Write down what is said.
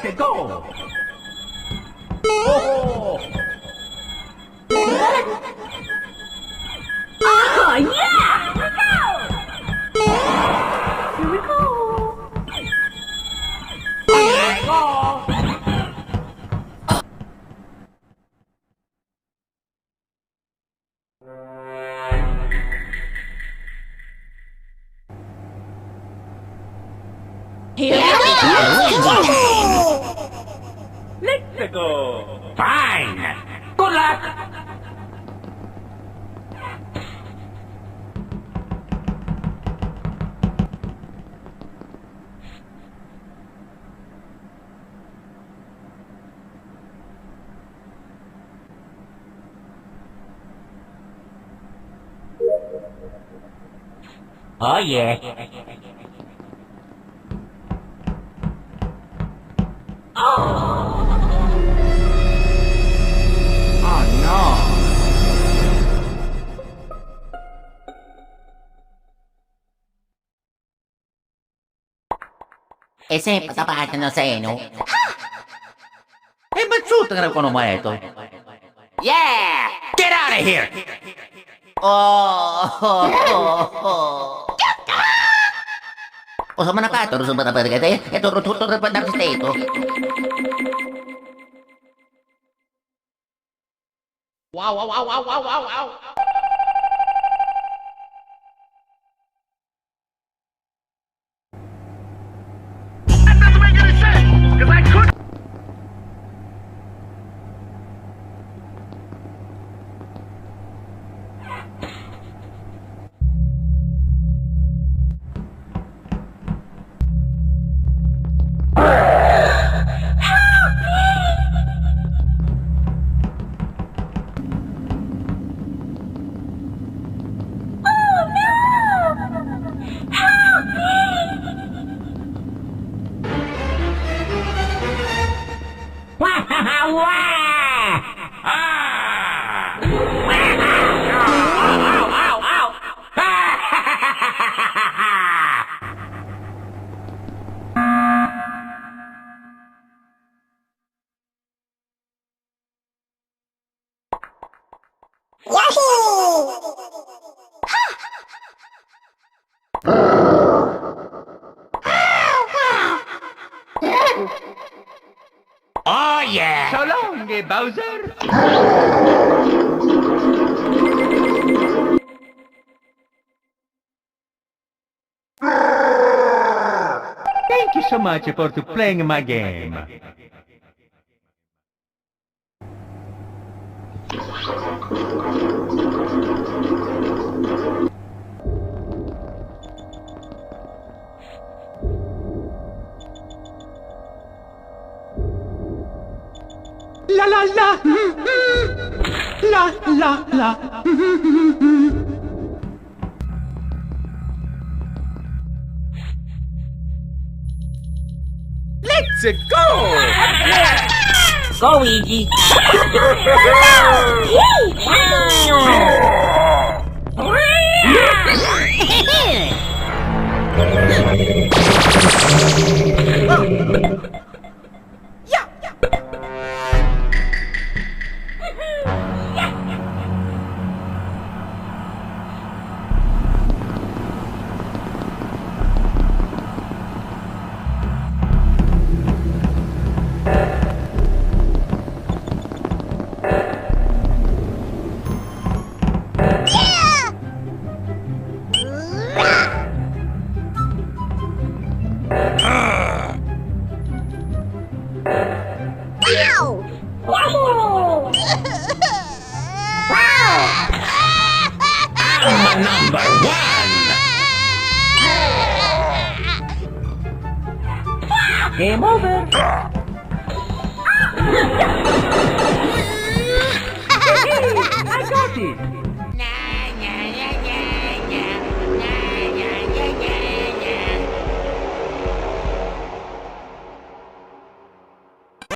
Let's go! Oh! Oh, yeah! Here we go! Here we go! Here we go! Let's go! Fine! Good luck! Oh yeah. Oh no. Sempre tapate no seno. Eh, ba't suot nga ko naman ito? Yeah! Get out of here! O sa mana ka, turo sa mga pagkate, ito rututo na pa sa ito. Wow, wow, wow, wow, wow, wow, wow! That doesn't make any sense, because I could. Oh yeah! So long, Bowser. Thank you so much for playing my game. La la la, la la la. Let's go! Go, Luigi! I'm number one! Game over! I got it!